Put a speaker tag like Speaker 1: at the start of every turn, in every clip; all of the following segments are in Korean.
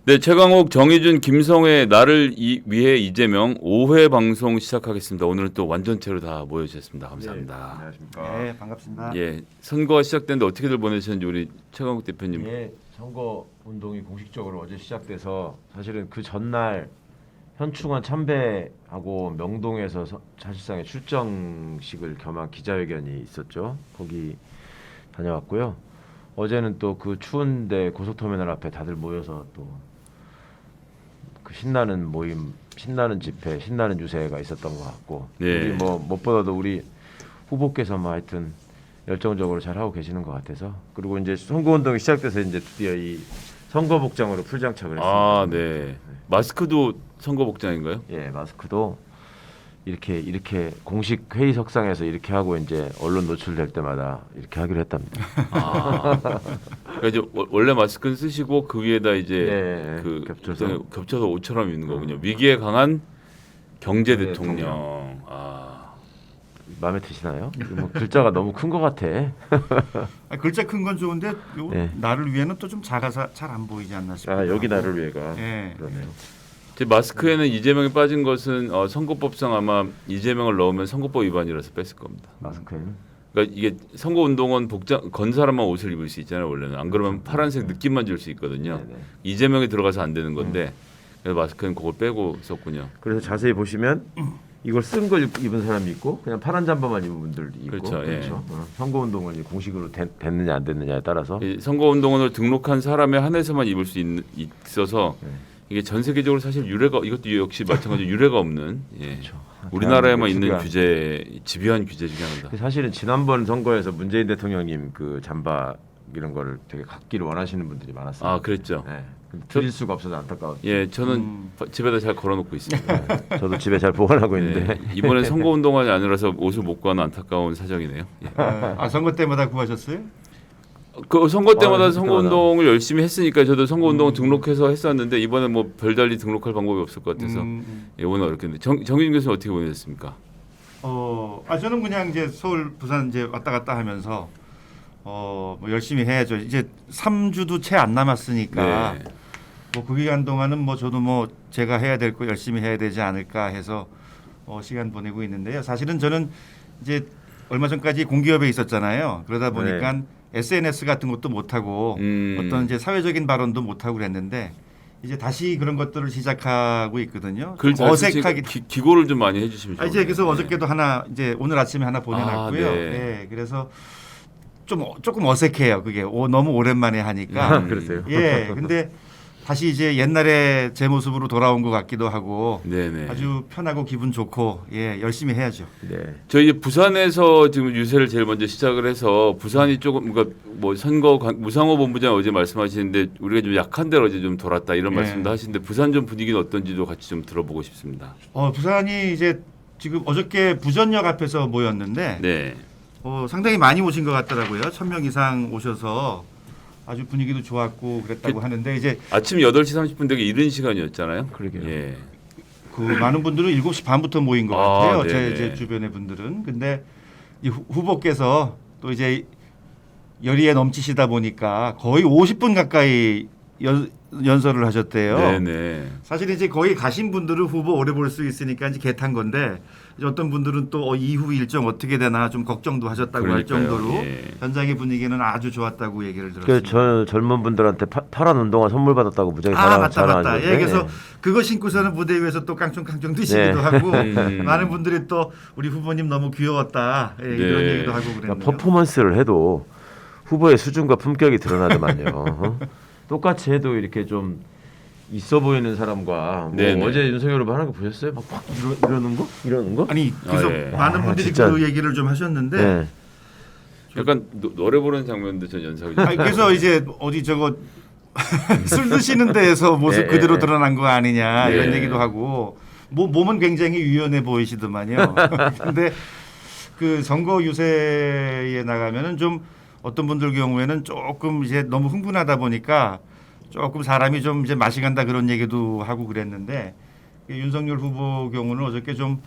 Speaker 1: 네, 최강욱, 정의준, 김성회, 나를 위해 이재명 5회 방송 시작하겠습니다. 오늘은 또 완전체로 다 모여주셨습니다. 감사합니다.
Speaker 2: 네, 안녕하십니까.
Speaker 3: 네, 반갑습니다.
Speaker 1: 예, 선거가 시작됐는데 어떻게들 보내셨는지 우리 최강욱 대표님.
Speaker 2: 예, 선거 운동이 공식적으로 어제 시작돼서 사실은 그 전날 현충원 참배하고 명동에서 사실상의 출정식을 겸한 기자회견이 있었죠. 거기 다녀왔고요. 어제는 또 그 추운데 고속터미널 앞에 다들 모여서 또 그 신나는 모임, 신나는 집회, 신나는 유세가 있었던 것 같고
Speaker 1: 네.
Speaker 2: 우리 뭐 무엇보다도 우리 후보께서 뭐 하여튼 열정적으로 잘 하고 계시는 것 같아서 그리고 이제 선거운동이 시작돼서 이제 드디어 이 선거복장으로 풀장착을 했습니다.
Speaker 1: 아, 네. 마스크도 선거복장인가요?
Speaker 2: 예, 마스크도 이렇게 공식 회의석상에서 이렇게 하고 이제 언론 노출될 때마다 이렇게 하기로 했답니다.
Speaker 1: 아, 그러니까 이제 원래 마스크는 쓰시고 그 위에다 이제
Speaker 2: 예,
Speaker 1: 그
Speaker 2: 겹쳐서
Speaker 1: 옷처럼 입는 거군요. 위기에 강한 경제
Speaker 2: 네,
Speaker 1: 대통령. 아,
Speaker 2: 마음에 드시나요? 뭐 글자가 너무 큰 것 같아.
Speaker 3: 글자 큰 건 좋은데 요
Speaker 2: 네.
Speaker 3: 나를 위해는 또 좀 작아서 잘 안 보이지 않나 싶어요.
Speaker 2: 아 여기 나를 위해가
Speaker 3: 예.
Speaker 2: 그러네요.
Speaker 1: 제 마스크에는 이재명이 빠진 것은 선거법상 아마 이재명을 넣으면 선거법 위반이라서 뺐을 겁니다.
Speaker 2: 마스크에는
Speaker 1: 그러니까 이게 선거운동은 복장 건 사람만 옷을 입을 수 있잖아요. 원래는 안 그러면 파란색 느낌만 줄 수 있거든요.
Speaker 2: 네네.
Speaker 1: 이재명이 들어가서 안 되는 건데 그래서 마스크는 그걸 빼고 썼군요.
Speaker 2: 그래서 자세히 보시면 이걸 쓴 걸 입은 사람이 있고 그냥 파란 잠바만 입은 분들도 있고
Speaker 1: 그렇죠, 예.
Speaker 2: 선거운동은 공식으로 됐느냐 안 됐느냐에 따라서
Speaker 1: 이 선거운동원을 등록한 사람에 한해서만 입을 수 있어서
Speaker 2: 네.
Speaker 1: 이게 전 세계적으로 사실 유례가 이것도 역시 마찬가지로 유례가 없는 예.
Speaker 2: 그렇죠.
Speaker 1: 우리나라에만 있는
Speaker 2: 특이한.
Speaker 1: 규제 집요한 규제 중에 하나다.
Speaker 2: 사실은 지난번 선거에서 문재인 대통령님 그 잠바 이런 거를 되게 갖기를 원하시는 분들이 많았어요.
Speaker 1: 아 그랬죠.
Speaker 2: 네. 드릴 수가 없어서 안타까웠죠.
Speaker 1: 예, 저는 집에다 잘 걸어놓고 있습니다.
Speaker 2: 저도 집에 잘 보관하고 있는데
Speaker 1: 예, 이번에 선거운동원이 아니라서 옷을 못 구하는 안타까운 사정이네요. 예.
Speaker 3: 아, 선거 때마다 구하셨어요?
Speaker 1: 그 선거 때마다
Speaker 2: 아,
Speaker 1: 선거운동을 열심히 했으니까 저도 선거운동 등록해서 했었는데 이번에 뭐 별달리 등록할 방법이 없을 것 같아서 예, 오늘 어렵겠는데 정의진 교수님 어떻게 보내셨습니까?
Speaker 3: 저는 그냥 이제 서울, 부산 이제 왔다 갔다 하면서 뭐 열심히 해야죠. 이제 3주도 채 안 남았으니까
Speaker 1: 네.
Speaker 3: 뭐 그 기간 동안은 뭐 저도 뭐 제가 해야 될 거 열심히 해야 되지 않을까 해서 시간 보내고 있는데요. 사실은 저는 이제 얼마 전까지 공기업에 있었잖아요. 그러다 보니까 SNS 같은 것도 못 하고 어떤 이제 사회적인 발언도 못 하고 그랬는데 이제 다시 그런 것들을 시작하고 있거든요.
Speaker 1: 글
Speaker 3: 좀 어색하게
Speaker 1: 기고를 좀 많이 해주시면 좋겠네요.
Speaker 3: 이제 그래서
Speaker 1: 네.
Speaker 3: 어저께도 하나 이제 오늘 아침에 하나 보내놨고요.
Speaker 1: 아, 네.
Speaker 3: 네, 그래서 조금 어색해요. 그게 너무 오랜만에 하니까.
Speaker 2: 그러세요.
Speaker 3: 예, 근데 다시 이제 옛날에 제 모습으로 돌아온 것 같기도 하고
Speaker 1: 네네.
Speaker 3: 아주 편하고 기분 좋고 예 열심히 해야죠.
Speaker 2: 네.
Speaker 1: 저희 부산에서 지금 유세를 제일 먼저 시작을 해서 부산이 조금 그러니까 뭐 무상호 본부장 어제 말씀하시는데 우리가 좀 약한 데로 어제 좀 돌았다 이런
Speaker 3: 네.
Speaker 1: 말씀도 하시는데 부산 좀 분위기는 어떤지도 같이 좀 들어보고 싶습니다.
Speaker 3: 부산이 이제 지금 어저께 부전역 앞에서 모였는데
Speaker 1: 네.
Speaker 3: 상당히 많이 오신 것 같더라고요. 1,000명 이상 오셔서 아주 분위기도 좋았고 그랬다고 하는데 이제
Speaker 1: 아침 8시 30분 되게 이른 시간이었잖아요.
Speaker 2: 그러게요.
Speaker 1: 예.
Speaker 3: 그 많은 분들은 7시 반부터 모인 것
Speaker 1: 아,
Speaker 3: 같아요.
Speaker 1: 네네.
Speaker 3: 제 주변의 분들은. 근데 이 후보께서 또 이제 열의에 넘치시다 보니까 거의 50분 가까이 연설을 하셨대요.
Speaker 1: 네네.
Speaker 3: 사실 이제 거기 가신 분들은 후보 오래 볼 수 있으니까 이제 개탄 건데 이제 어떤 분들은 또 이후 일정 어떻게 되나 좀 걱정도 하셨다고 할
Speaker 1: 그러니까요.
Speaker 3: 정도로
Speaker 1: 예.
Speaker 3: 현장의 분위기는 아주 좋았다고 얘기를 들었습니다.
Speaker 2: 저 젊은 분들한테 파란 운동화 선물 받았다고 무지하게
Speaker 3: 맞다.
Speaker 2: 자랑하셨는데
Speaker 3: 예, 그래서 그거 신고서는 무대 위에서 또 깡총깡총 뛰시기도
Speaker 2: 네.
Speaker 3: 하고 많은 분들이 또 우리 후보님 너무 귀여웠다 이런
Speaker 1: 네.
Speaker 3: 얘기도 하고
Speaker 2: 그러니까
Speaker 3: 그랬네요.
Speaker 2: 퍼포먼스를 해도 후보의 수준과 품격이 드러나더만요. 똑같이 해도 이렇게 좀 있어 보이는 사람과 뭐
Speaker 1: 네네.
Speaker 2: 어제 윤석열 후보 하는 거 보셨어요? 막 이러는 거? 이러는 거?
Speaker 3: 아니 그래서
Speaker 1: 예.
Speaker 3: 많은 분들이
Speaker 2: 진짜.
Speaker 3: 그 얘기를 좀 하셨는데
Speaker 2: 네.
Speaker 1: 약간 노래 부르는 장면도 전 연상이 좀.
Speaker 3: 그래서 이제 어디 저거 술 드시는 데에서 모습
Speaker 2: 예,
Speaker 3: 그대로
Speaker 2: 예.
Speaker 3: 드러난 거 아니냐 이런
Speaker 1: 네.
Speaker 3: 얘기도 하고 몸은 굉장히 유연해 보이시더만요. 근데 그 선거 유세에 나가면은 좀 어떤 분들 경우에는 조금 이제 너무 흥분하다 보니까 조금 사람이 좀 이제 맛이 간다 그런 얘기도 하고 그랬는데 윤석열 후보 경우는 어저께 좀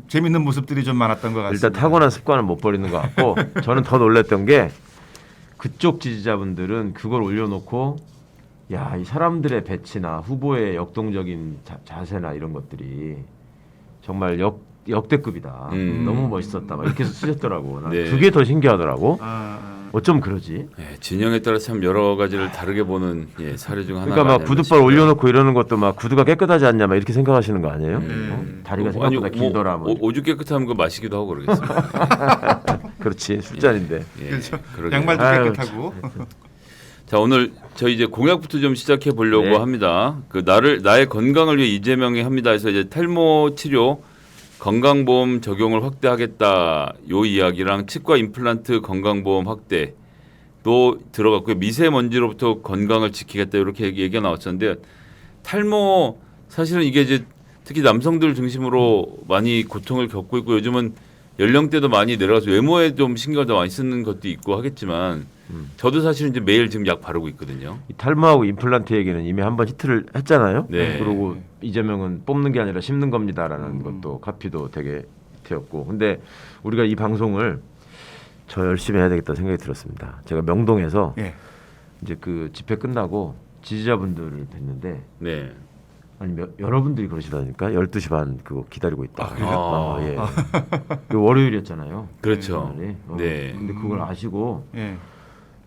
Speaker 3: 재밌는 모습들이 좀 많았던 것 같습니다.
Speaker 2: 일단 타고난 습관은 못 버리는 것 같고 저는 더 놀랐던 게 그쪽 지지자분들은 그걸 올려놓고 야, 이 사람들의 배치나 후보의 역동적인 자세나 이런 것들이 정말 역대급이다. 너무 멋있었다. 막 이렇게 쓰셨더라고.
Speaker 1: 네.
Speaker 2: 그게 더 신기하더라고.
Speaker 3: 아,
Speaker 2: 어쩜 그러지?
Speaker 1: 예, 진영에 따라 참 여러 가지를 다르게 보는 예, 사례 중 하나가
Speaker 2: 그러니까 막
Speaker 1: 아니었나
Speaker 2: 구두발
Speaker 1: 싶어요.
Speaker 2: 올려놓고 이러는 것도 막 구두가 깨끗하지 않냐 막 이렇게 생각하시는 거 아니에요? 다리가
Speaker 1: 아니,
Speaker 2: 생각보다 길더라. 뭐.
Speaker 1: 오죽 깨끗하면 그 마시기도 하고 그러겠습니다.
Speaker 2: 그렇지 술잔인데.
Speaker 1: 예,
Speaker 3: 그렇죠.
Speaker 1: 그러게요.
Speaker 3: 양말도
Speaker 2: 아유,
Speaker 3: 깨끗하고.
Speaker 1: 자 오늘 저희 이제 공약부터 좀 시작해 보려고
Speaker 2: 네.
Speaker 1: 합니다. 그 나의 건강을 위해 이재명이 합니다. 해서 이제 탈모 치료 건강보험 적용을 확대하겠다 요 이야기랑 치과 임플란트 건강보험 확대도 들어갔고요. 미세먼지로부터 건강을 지키겠다 이렇게 얘기가 나왔었는데 탈모 사실은 이게 이제 특히 남성들 중심으로 많이 고통을 겪고 있고 요즘은 연령대도 많이 내려가서 외모에 좀 신경을 더 많이 쓰는 것도 있고 하겠지만 저도 사실은 이제 매일 지금 약 바르고 있거든요.
Speaker 2: 이 탈모하고 임플란트 얘기는 이미 한번 히트를 했잖아요.
Speaker 1: 네.
Speaker 2: 그리고 이재명은 뽑는 게 아니라 심는 겁니다라는 것도 카피도 되게 히트였고. 근데 우리가 이 방송을 저 열심히 해야 되겠다 생각이 들었습니다. 제가 명동에서
Speaker 3: 예.
Speaker 2: 이제 그 집회 끝나고 지지자분들을 뵀는데
Speaker 1: 네.
Speaker 2: 아니 여러분들이 그러시다니까 12시 반 그거 기다리고 있다.
Speaker 1: 그래요?
Speaker 2: 예. 그 월요일이었잖아요.
Speaker 1: 그렇죠.
Speaker 2: 그날이.
Speaker 1: 네.
Speaker 2: 근데 그걸 아시고
Speaker 3: 예.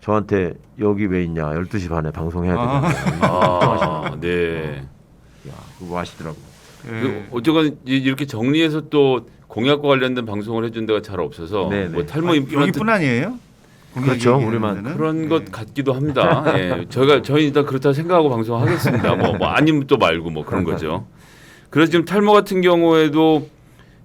Speaker 2: 저한테 여기 왜 있냐 12시 반에 방송해야 된다.
Speaker 1: 아, 네.
Speaker 2: 야, 그거 아시더라고.
Speaker 1: 그 어쨌건 이렇게 정리해서 또 공약과 관련된 방송을 해준 데가 잘 없어서
Speaker 2: 네,
Speaker 1: 뭐
Speaker 2: 네.
Speaker 1: 탈모 임플란트
Speaker 3: 여기뿐 아니에요?
Speaker 2: 그렇죠, 우리만.
Speaker 1: 그런 것 같기도 합니다. 예, 저희 일단 그렇다 생각하고 방송하겠습니다. 뭐 아니면 또 말고 뭐 그런 거죠. 그래서 지금 탈모 같은 경우에도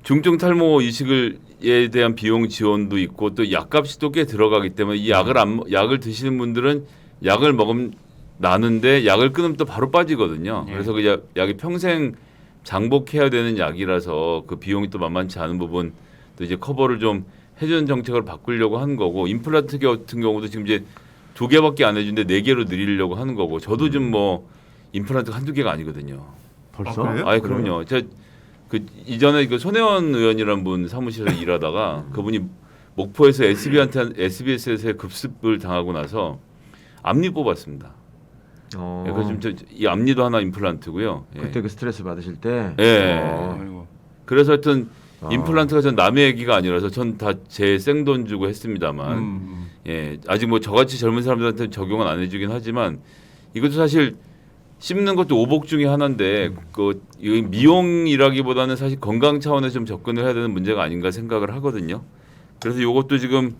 Speaker 1: 중증 탈모 이식을에 대한 비용 지원도 있고 또 약값이 또 꽤 들어가기 때문에 이 약을 드시는 분들은 약을 먹으면 나는데 약을 끊으면 또 바로 빠지거든요.
Speaker 3: 예.
Speaker 1: 그래서 그 약이 평생 장복해야 되는 약이라서 그 비용이 또 만만치 않은 부분 또 이제 커버를 좀 해주는 정책을 바꾸려고 하는 거고 임플란트 같은 경우도 지금 이제 2개밖에 안 해주는데 4개로 늘리려고 하는 거고 저도 좀 뭐 임플란트가 한두 개가 아니거든요.
Speaker 2: 벌써?
Speaker 3: 아, 그래요?
Speaker 1: 아니 그럼요. 제가 그 이전에 그 손혜원 의원이라는 분 사무실에서 일하다가 그분이 목포에서 SBS에서 급습을 당하고 나서 앞니 뽑았습니다. 그래서 지금 이 앞니도 하나 임플란트고요. 예.
Speaker 2: 그때 그 스트레스 받으실 때.
Speaker 1: 예.
Speaker 3: 아이고.
Speaker 1: 그래서 하여튼
Speaker 2: 아.
Speaker 1: 임플란트가 전 남의 얘기가 아니라서 전 다 제 생돈 주고 했습니다만 예 아직 뭐 저같이 젊은 사람들한테 적용은 안 해주긴 하지만 이것도 사실 씹는 것도 오복 중에 하나인데 그 미용이라기보다는 사실 건강 차원에서 좀 접근을 해야 되는 문제가 아닌가 생각을 하거든요. 그래서 이것도 지금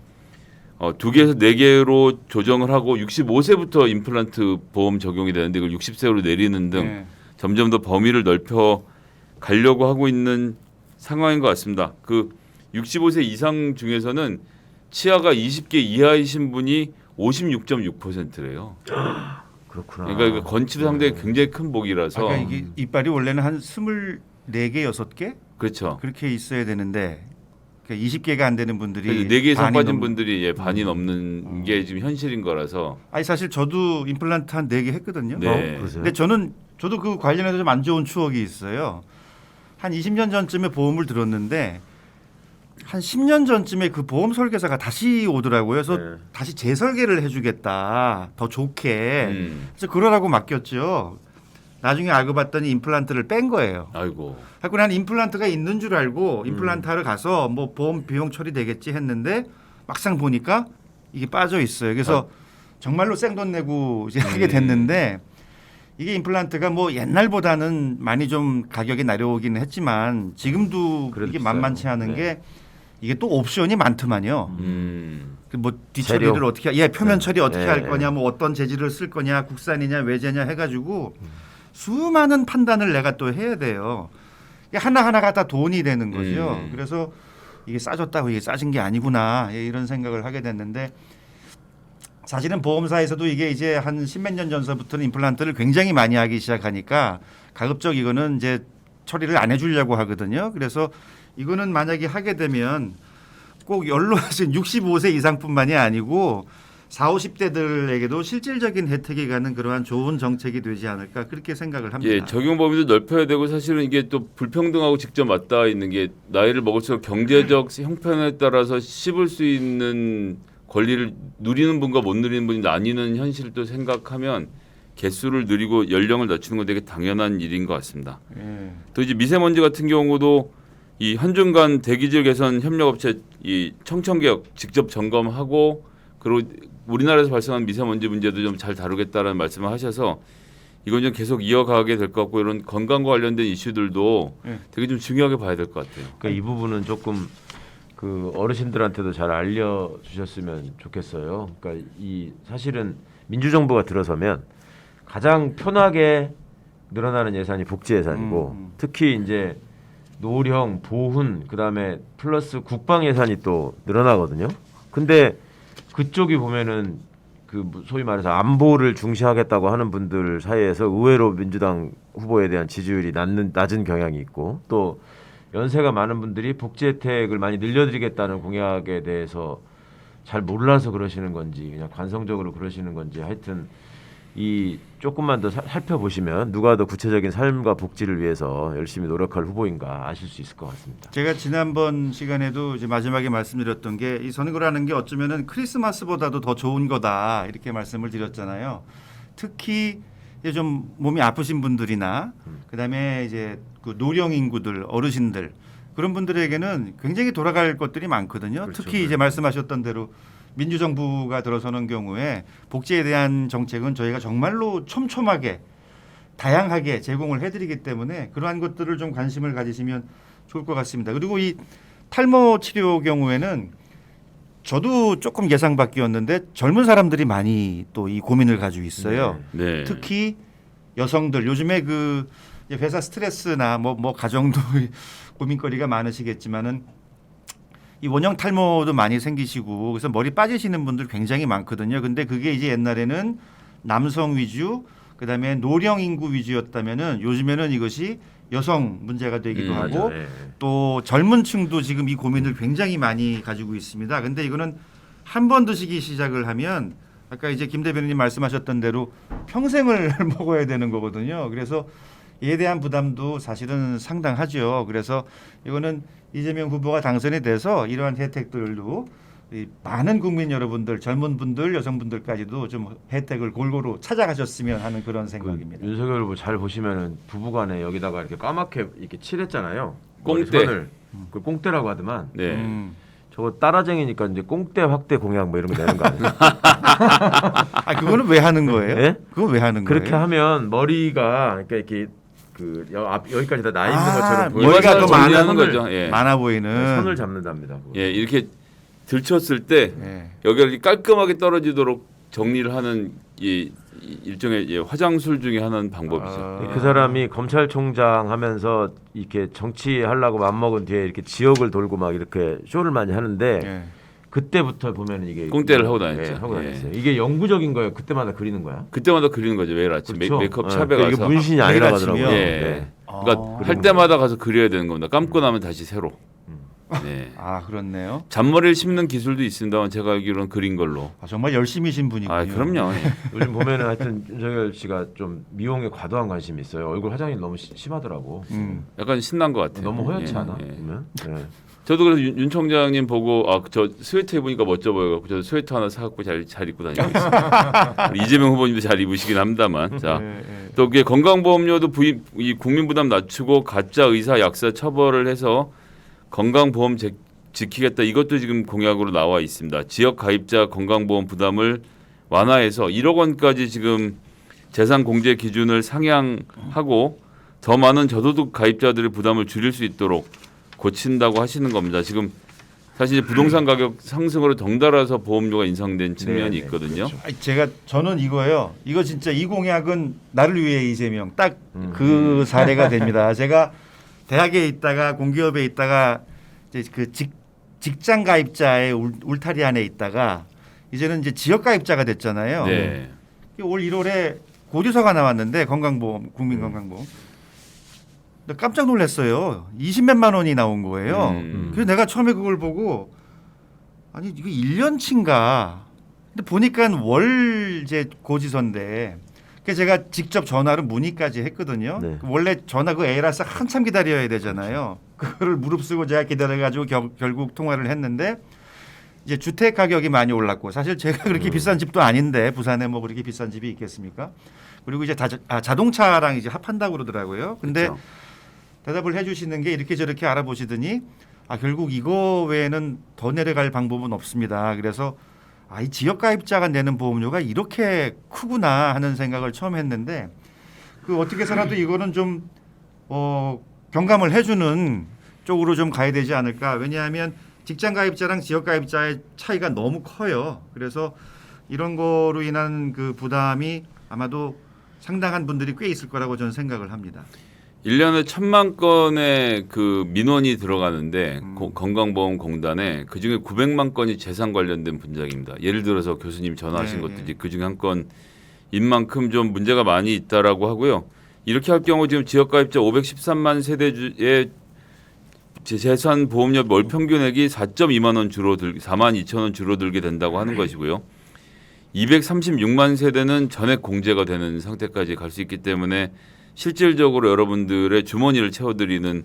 Speaker 1: 2개에서 4개로 조정을 하고 65세부터 임플란트 보험 적용이 되는데 이걸 60세로 내리는 등
Speaker 3: 예.
Speaker 1: 점점 더 범위를 넓혀 가려고 하고 있는 상황인 것 같습니다. 그 65세 이상 중에서는 치아가 20개 이하이신 분이 56.6%래요.
Speaker 2: 그렇구나.
Speaker 1: 그러니까 이거 건치도 상당히 굉장히 큰 복이라서
Speaker 3: 아까 이게 이빨이 원래는 한 24개, 6개
Speaker 1: 그렇죠.
Speaker 3: 그렇게 있어야 되는데 그러니까 20개가 안 되는 분들이
Speaker 1: 4개 이상
Speaker 3: 반이
Speaker 1: 빠진
Speaker 3: 넘-
Speaker 1: 분들이 반이 넘는 게 지금 현실인 거라서
Speaker 3: 아니 사실 저도 임플란트 한 4개 했거든요.
Speaker 1: 네.
Speaker 2: 그러세요?
Speaker 3: 근데 저도 그 관련해서 좀 안 좋은 추억이 있어요. 한 20년 전쯤에 보험을 들었는데 한 10년 전쯤에 그 보험 설계사가 다시 오더라고요. 그래서
Speaker 2: 네.
Speaker 3: 다시 재설계를 해주겠다. 더 좋게. 그래서 그러라고 맡겼죠. 나중에 알고 봤더니 임플란트를 뺀 거예요.
Speaker 1: 아이고
Speaker 3: 하고 난 임플란트가 있는 줄 알고 임플란트 하러 가서 뭐 보험 비용 처리되겠지 했는데 막상 보니까 이게 빠져 있어요. 그래서 정말로 생돈 내고 이제 하게 됐는데 이게 임플란트가 뭐 옛날보다는 많이 좀 가격이 내려오기는 했지만 지금도
Speaker 2: 그래도
Speaker 3: 이게
Speaker 2: 비싸요.
Speaker 3: 만만치 않은
Speaker 2: 네.
Speaker 3: 게 이게 또 옵션이 많더만요. 그 뭐 뒷처리를
Speaker 2: 재료.
Speaker 3: 어떻게 표면 처리 어떻게
Speaker 2: 네.
Speaker 3: 할 거냐 뭐 어떤 재질을 쓸 거냐 국산이냐 외제냐 해가지고 수많은 판단을 내가 또 해야 돼요. 이게 하나하나가 다 돈이 되는 거죠. 그래서 이게 싸졌다고 이게 싸진 게 아니구나 이런 생각을 하게 됐는데 사실은 보험사에서도 이게 이제 한 십몇 년 전서부터는 임플란트를 굉장히 많이 하기 시작하니까 가급적 이거는 이제 처리를 안 해주려고 하거든요. 그래서 이거는 만약에 하게 되면 꼭 연로하신 65세 이상뿐만이 아니고 40, 50대들에게도 실질적인 혜택이 가는 그러한 좋은 정책이 되지 않을까 그렇게 생각을 합니다.
Speaker 1: 예, 적용 범위도 넓혀야 되고 사실은 이게 또 불평등하고 직접 맞닿아 있는 게 나이를 먹을수록 경제적 형편에 따라서 씹을 수 있는 권리를 누리는 분과 못 누리는 분이 나뉘는 현실을 또 생각하면 개수를 늘리고 연령을 낮추는 건 되게 당연한 일인 것 같습니다.
Speaker 3: 예.
Speaker 1: 또 이제 미세먼지 같은 경우도 이 현중간 대기질 개선 협력업체 이 청천개혁 직접 점검하고 그리고 우리나라에서 발생한 미세먼지 문제도 좀 잘 다루겠다라는 말씀을 하셔서 이건 좀 계속 이어가게 될 것 같고 이런 건강과 관련된 이슈들도
Speaker 3: 예.
Speaker 1: 되게 좀 중요하게 봐야 될 것 같아요.
Speaker 2: 그러니까 이 부분은 조금 그 어르신들한테도 잘 알려주셨으면 좋겠어요. 그러니까 이 사실은 민주정부가 들어서면 가장 편하게 늘어나는 예산이 복지 예산이고 특히 이제 노령, 보훈 그다음에 플러스 국방 예산이 또 늘어나거든요. 근데 그쪽이 보면은 그 소위 말해서 안보를 중시하겠다고 하는 분들 사이에서 의외로 민주당 후보에 대한 지지율이 낮은 경향이 있고 또 연세가 많은 분들이 복지 혜택을 많이 늘려드리겠다는 공약에 대해서 잘 몰라서 그러시는 건지 그냥 관성적으로 그러시는 건지 하여튼 이 조금만 더 살펴보시면 누가 더 구체적인 삶과 복지를 위해서 열심히 노력할 후보인가 아실 수 있을 것 같습니다.
Speaker 3: 제가 지난번 시간에도 이제 마지막에 말씀드렸던 게 이 선거라는 게 어쩌면은 크리스마스보다도 더 좋은 거다 이렇게 말씀을 드렸잖아요. 특히 이제 좀 몸이 아프신 분들이나 그다음에 이제 그 노령 인구들, 어르신들 그런 분들에게는 굉장히 돌아갈 것들이 많거든요.
Speaker 2: 그렇죠.
Speaker 3: 특히 이제 말씀하셨던 대로 민주정부가 들어서는 경우에 복지에 대한 정책은 저희가 정말로 촘촘하게 다양하게 제공을 해드리기 때문에 그러한 것들을 좀 관심을 가지시면 좋을 것 같습니다. 그리고 이 탈모 치료 경우에는 저도 조금 예상 밖이었는데 젊은 사람들이 많이 또 이 고민을 가지고 있어요.
Speaker 1: 네.
Speaker 3: 특히 여성들 요즘에 그 회사 스트레스나 뭐 가정도 고민거리가 많으시겠지만은 이 원형 탈모도 많이 생기시고 그래서 머리 빠지시는 분들 굉장히 많거든요. 근데 그게 이제 옛날에는 남성 위주 그다음에 노령 인구 위주였다면은 요즘에는 이것이 여성 문제가 되기도 하고
Speaker 2: 맞아요. 예.
Speaker 3: 또 젊은 층도 지금 이 고민을 굉장히 많이 가지고 있습니다. 근데 이거는 한 번 드시기 시작을 하면 아까 이제 김 대변인님 말씀하셨던 대로 평생을 먹어야 되는 거거든요. 그래서 이에 대한 부담도 사실은 상당하죠. 그래서 이거는 이재명 후보가 당선이 돼서 이러한 혜택들도 이 많은 국민 여러분들, 젊은 분들, 여성분들까지도 좀 혜택을 골고루 찾아가셨으면 하는 그런 생각입니다.
Speaker 2: 윤석열 후보 잘 보시면은 부부간에 여기다가 이렇게 까맣게 이렇게 칠했잖아요.
Speaker 1: 꽁대.
Speaker 2: 머리선을. 그 꽁대라고 하더만.
Speaker 1: 네.
Speaker 2: 저거 따라쟁이니까 이제 꽁대 확대 공약 뭐 이런 거 내는 거 아니에요?
Speaker 3: 아 그거는 왜 하는 거예요?
Speaker 2: 예?
Speaker 3: 그건 왜 하는 거예요?
Speaker 2: 그렇게 하면 머리가 그러니까 이렇게 그 여기까지 다 나 있는 것처럼 보여요.
Speaker 3: 머리가 더 많아
Speaker 1: 정리하는 거죠. 예.
Speaker 3: 많아 보이는.
Speaker 2: 선을 잡는답니다. 그거.
Speaker 1: 예, 이렇게 들쳤을 때
Speaker 3: 예.
Speaker 1: 여기가 이렇게 깔끔하게 떨어지도록 정리를 하는 이 일종의 예, 화장술 중에 하나는 방법이죠.
Speaker 3: 아.
Speaker 2: 그 사람이 검찰총장 하면서 이렇게 정치하려고 맘먹은 뒤에 이렇게 지역을 돌고 막 이렇게 쇼를 많이 하는데
Speaker 3: 예.
Speaker 2: 그때부터 보면 이게
Speaker 1: 꽁대를 하고 다녔죠.
Speaker 2: 예, 하고
Speaker 1: 예.
Speaker 2: 다녔어요. 이게 영구적인 거예요. 그때마다 그리는 거야.
Speaker 1: 그때마다 그리는 거죠. 매일 아침
Speaker 2: 그렇죠?
Speaker 1: 메이크업
Speaker 2: 예,
Speaker 1: 샵에
Speaker 2: 그러니까
Speaker 1: 가서
Speaker 2: 이게 문신이
Speaker 3: 매일
Speaker 2: 아니라
Speaker 3: 아침이요?
Speaker 2: 하더라고요.
Speaker 1: 예.
Speaker 2: 네.
Speaker 1: 그러니까
Speaker 3: 아.
Speaker 1: 할 때마다 가서 그려야 되는 겁니다. 감고 나면 다시 새로. 네.
Speaker 3: 아 그렇네요.
Speaker 1: 잔머리를 심는 기술도 있습니다만 제가 알기로는 그린 걸로.
Speaker 3: 아, 정말 열심히신 분이군요.
Speaker 1: 아, 그럼요. 예.
Speaker 2: 요즘 보면은 하여튼 윤석열 씨가 좀 미용에 과도한 관심이 있어요. 얼굴 화장이 너무 심하더라고.
Speaker 1: 약간 신난 것 같아요.
Speaker 2: 너무 허옇지
Speaker 1: 예,
Speaker 2: 않아?
Speaker 1: 예.
Speaker 2: 보면. 예.
Speaker 1: 저도 그래서 윤 총장님 보고 아 저 스웨터 입으니까 멋져 보여갖고 저 스웨터 하나 사갖고 잘 입고 다니고 있어요. 이재명 후보님도 잘 입으시긴 합니다만. 자,
Speaker 3: 예, 예.
Speaker 1: 또 이게 건강보험료도 이 국민 부담 낮추고 가짜 의사 약사 처벌을 해서 건강보험 지키겠다. 이것도 지금 공약으로 나와 있습니다. 지역 가입자 건강보험 부담을 완화해서 1억 원까지 지금 재산 공제 기준을 상향하고 더 많은 저소득 가입자들의 부담을 줄일 수 있도록 고친다고 하시는 겁니다. 지금 사실 이제 부동산 가격 상승으로 덩달아서 보험료가 인상된 측면이
Speaker 2: 네,
Speaker 1: 있거든요.
Speaker 3: 아니, 저는 이거예요. 이거 진짜 이 공약은 나를 위해 이재명 딱 그 사례가 됩니다. 제가 대학에 있다가 공기업에 있다가 이제 그 직장 가입자의 울타리 안에 있다가 이제는 이제 지역 가입자가 됐잖아요.
Speaker 1: 네.
Speaker 3: 올 1월에 고지서가 나왔는데 건강보험 국민건강보험 근데 깜짝 놀랐어요. 20몇만 원이 나온 거예요. 그래서 내가 처음에 그걸 보고 아니 이거 1년치인가 근데 보니까 월제 고지서인데 그래서 제가 직접 전화로 문의까지 했거든요.
Speaker 2: 네.
Speaker 3: 원래 전화 그 에라서 한참 기다려야 되잖아요. 그거를 무릅쓰고 제가 기다려가지고 결국 통화를 했는데 이제 주택 가격이 많이 올랐고 사실 제가 그렇게 비싼 집도 아닌데 부산에 뭐 그렇게 비싼 집이 있겠습니까? 그리고 이제 자동차랑 이제 합한다고 그러더라고요. 근데
Speaker 1: 그렇죠.
Speaker 3: 대답을 해주시는 게 이렇게 저렇게 알아보시더니 결국 이거 외에는 더 내려갈 방법은 없습니다. 그래서 이 지역가입자가 내는 보험료가 이렇게 크구나 하는 생각을 처음 했는데 그 어떻게 해서라도 이거는 좀 경감을 해주는 쪽으로 좀 가야 되지 않을까. 왜냐하면 직장 가입자랑 지역 가입자의 차이가 너무 커요. 그래서 이런 거로 인한 그 부담이 아마도 상당한 분들이 꽤 있을 거라고 저는 생각을 합니다.
Speaker 1: 1년에 1,000만 건의 그 민원이 들어가는데 건강보험공단에 그중에 900만 건이 재산 관련된 분쟁입니다. 예를 들어서 교수님 전화하신 것도 이제 그중에 한 건인 만큼 좀 문제가 많이 있다라고 하고요. 이렇게 할 경우 지금 지역가입자 513만 세대의 재산 보험료 월 평균액이 4.2만 원 줄어들 4만 2천 원 줄어들게 된다고 하는 것이고요. 236만 세대는 전액 공제가 되는 상태까지 갈 수 있기 때문에 실질적으로 여러분들의 주머니를 채워드리는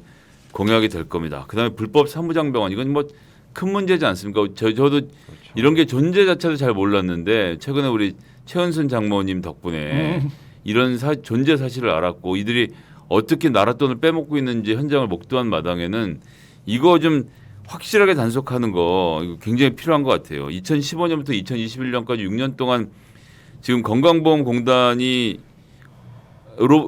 Speaker 1: 공약이 될 겁니다. 그다음에 불법 사무장병원 이건 뭐 큰 문제지 않습니까? 저도 그렇죠. 이런 게 존재 자체도 잘 몰랐는데 최근에 우리 최은순 장모님 덕분에 이런 존재 사실을 알았고 이들이 어떻게 나라 돈을 빼먹고 있는지 현장을 목도한 마당에는 이거 좀 확실하게 단속하는 거 이거 굉장히 필요한 것 같아요. 2015년부터 2021년까지 6년 동안 지금 건강보험공단이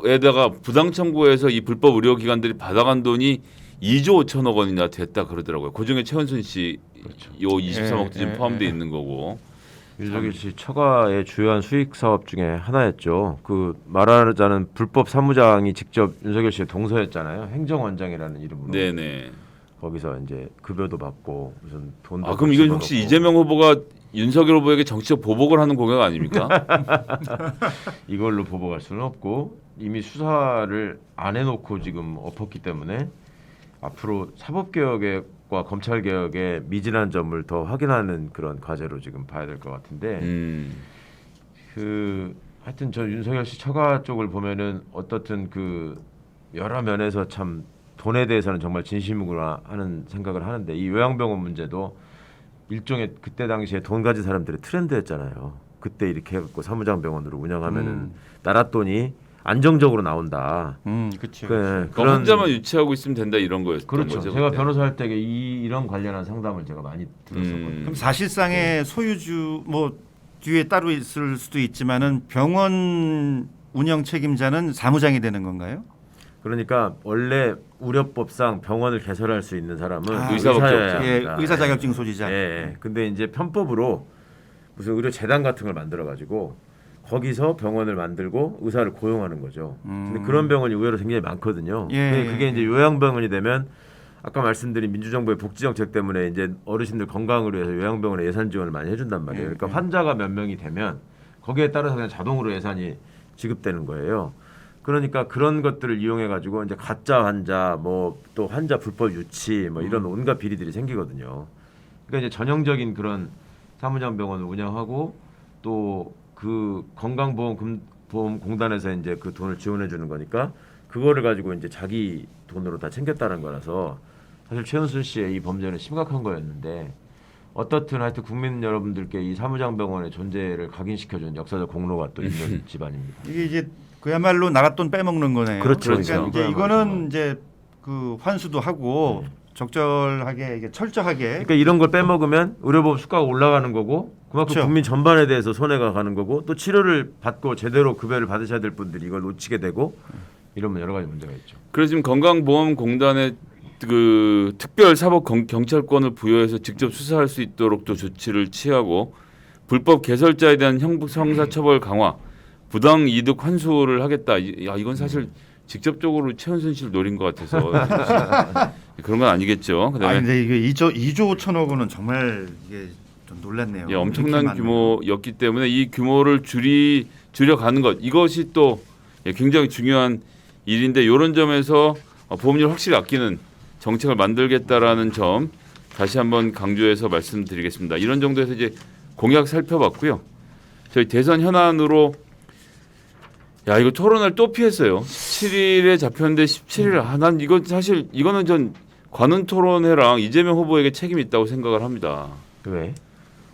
Speaker 1: 에다가 부당 청구해서 이 불법 의료기관들이 받아간 돈이 2조 5천억 원이나 됐다 그러더라고요. 그중에 최은순 씨
Speaker 2: 그렇죠.
Speaker 1: 요 23억도 지금 포함되어 있는 거고.
Speaker 2: 윤석열 씨 처가의 주요한 수익 사업 중에 하나였죠. 그 말하자는 불법 사무장이 직접 윤석열 씨의 동서였잖아요. 행정원장이라는 이름으로.
Speaker 1: 네네.
Speaker 2: 거기서 이제 급여도 받고 무슨 돈도.
Speaker 1: 그럼 이건 혹시 이재명 후보가 윤석열 후보에게 정치적 보복을 하는 공약 아닙니까?
Speaker 2: 이걸로 보복할 수는 없고 이미 수사를 안 해놓고 지금 엎었기 때문에 앞으로 사법개혁과 검찰개혁의 미진한 점을 더 확인하는 그런 과제로 지금 봐야 될 것 같은데 그 하여튼 저 윤석열 씨 처가 쪽을 보면은 어떻든 그 여러 면에서 참 돈에 대해서는 정말 진심이구나 하는 생각을 하는데 이 요양병원 문제도 일종의 그때 당시에 돈 가진 사람들의 트렌드였잖아요. 그때 이렇게 해갖고 사무장병원으로 운영하면은 나라 돈이 안정적으로 나온다.
Speaker 3: 그렇죠.
Speaker 1: 그런 혼자만 유치하고 있으면 된다 이런 거였던
Speaker 2: 그렇죠.
Speaker 1: 거죠.
Speaker 2: 제가
Speaker 1: 그때.
Speaker 2: 변호사 할 때 이런 관련한 상담을 제가 많이 들었었거든요.
Speaker 3: 그럼 사실상의 소유주 뭐 뒤에 따로 있을 수도 있지만은 병원 운영 책임자는 사무장이 되는 건가요?
Speaker 2: 그러니까 원래 우려법상 병원을 개설할 수 있는 사람은
Speaker 1: 의사밖에
Speaker 2: 의사여야
Speaker 1: 없죠.
Speaker 3: 예,
Speaker 2: 합니다.
Speaker 3: 의사 자격증 소지자.
Speaker 2: 예. 근데 이제 편법으로 무슨 의료 재단 같은 걸 만들어 가지고 거기서 병원을 만들고 의사를 고용하는 거죠. 근데 그런 병원이 의외로 굉장히 많거든요.
Speaker 3: 예,
Speaker 2: 근데 그게 이제 요양병원이 되면 아까 말씀드린 민주정부의 복지 정책 때문에 이제 어르신들 건강을 위해서 요양병원에 예산 지원을 많이 해준단 말이에요. 그러니까 환자가 몇 명이 되면 거기에 따라서 그냥 자동으로 예산이 지급되는 거예요. 그러니까 그런 것들을 이용해 가지고 이제 가짜 환자, 뭐 또 환자 불법 유치, 뭐 이런 온갖 비리들이 생기거든요. 그러니까 이제 전형적인 그런 사무장병원을 운영하고 또 그 건강보험공단에서 이제 그 돈을 지원해 주는 거니까 그거를 가지고 이제 자기 돈으로 다 챙겼다는 거라서 사실 최은순 씨의 이 범죄는 심각한 거였는데 어떻든 하여튼 국민 여러분들께 이 사무장병원의 존재를 각인시켜준 역사적 공로가 또 있는 집안입니다.
Speaker 3: 이게 이제 그야말로 나라 돈 빼먹는 거네요.
Speaker 2: 그렇죠.
Speaker 3: 그러니까
Speaker 1: 그렇죠.
Speaker 3: 이제 이거는 이제 그 환수도 하고 적절하게 이게 철저하게.
Speaker 2: 그러니까 이런 걸 빼먹으면 의료보험 수가가 올라가는 거고 그만큼
Speaker 3: 그렇죠.
Speaker 2: 국민 전반에 대해서 손해가 가는 거고 또 치료를 받고 제대로 급여를 받으셔야 될 분들이 이걸 놓치게 되고 이러면 여러 가지 문제가 있죠.
Speaker 1: 그래서 지금 건강보험공단에 그 특별 사법 경찰권을 부여해서 직접 수사할 수 있도록 또 조치를 취하고 불법 개설자에 대한 형사처벌 강화, 부당 이득 환수를 하겠다. 이건 사실 직접적으로 최은순 씨를 노린 것 같아서 그런 건 아니겠죠. 그다음에
Speaker 3: 근데 이게 2조 5천억 원은 정말 이게 좀 놀랐네요.
Speaker 1: 예, 엄청난 규모였기 때문에 이 규모를 줄여가는 것 이것이 또 굉장히 중요한 일인데 이런 점에서 보험료를 확실히 아끼는 정책을 만들겠다라는 점 다시 한번 강조해서 말씀드리겠습니다. 이런 정도에서 이제 공약 살펴봤고요. 저희 대선 현안으로 이거 토론을 또 피했어요. 17일에 잡혔는데 17일 난 이건 사실 이거는 전 관훈 토론회랑 이재명 후보에게 책임이 있다고 생각을 합니다.
Speaker 2: 왜?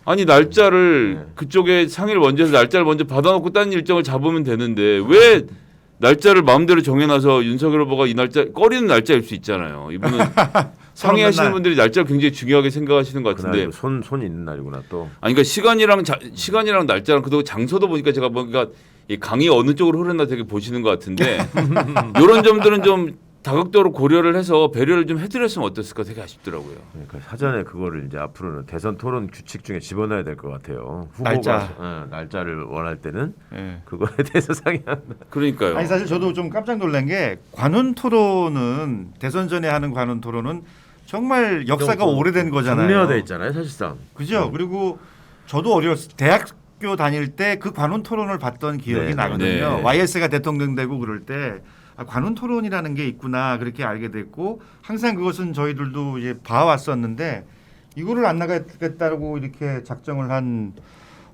Speaker 1: 아니 날짜를
Speaker 2: 네.
Speaker 1: 그쪽에 상의를 먼저 해서 날짜를 먼저 받아놓고 딴 일정을 잡으면 되는데 왜 날짜를 마음대로 정해놔서 윤석열 후보가 이 날짜 꺼리는 날짜일 수 있잖아요. 이분은 상의하시는
Speaker 3: 날.
Speaker 1: 분들이 날짜를 굉장히 중요하게 생각하시는 것 같은데.
Speaker 2: 그날 손 있는 날이구나 또.
Speaker 1: 아니 그러니까 시간이랑 날짜랑 그리고 장소도 보니까 제가 뭔가 이 강이 어느 쪽으로 흐르나 되게 보시는 것 같은데 이런 점들은 좀 다각도로 고려를 해서 배려를 좀 해드렸으면 어땠을까 되게 아쉽더라고요.
Speaker 2: 그러니까 사전에 그거를 이제 앞으로는 대선 토론 규칙 중에 집어넣어야 될 것 같아요. 후보가
Speaker 3: 날짜.
Speaker 2: 날짜를 원할 때는
Speaker 3: 예.
Speaker 2: 그거에 대해서 상의한다.
Speaker 1: 그러니까요.
Speaker 3: 아니 사실 저도 좀 깜짝 놀란 게 관훈 토론은 대선 전에 하는 관훈 토론은 정말 역사가 오래된 거잖아요.
Speaker 2: 정리화돼 있잖아요, 사실상.
Speaker 3: 그죠? 그리고 저도 어렸을 대학교 다닐 때 그 관훈 토론을 봤던 기억이
Speaker 2: 네,
Speaker 3: 나거든요.
Speaker 1: 네.
Speaker 3: YS가 대통령 되고 그럴 때 관훈 토론이라는 게 있구나 그렇게 알게 됐고 항상 그것은 저희들도 이제 봐왔었는데 이거를 안 나가겠다고 이렇게 작정을 한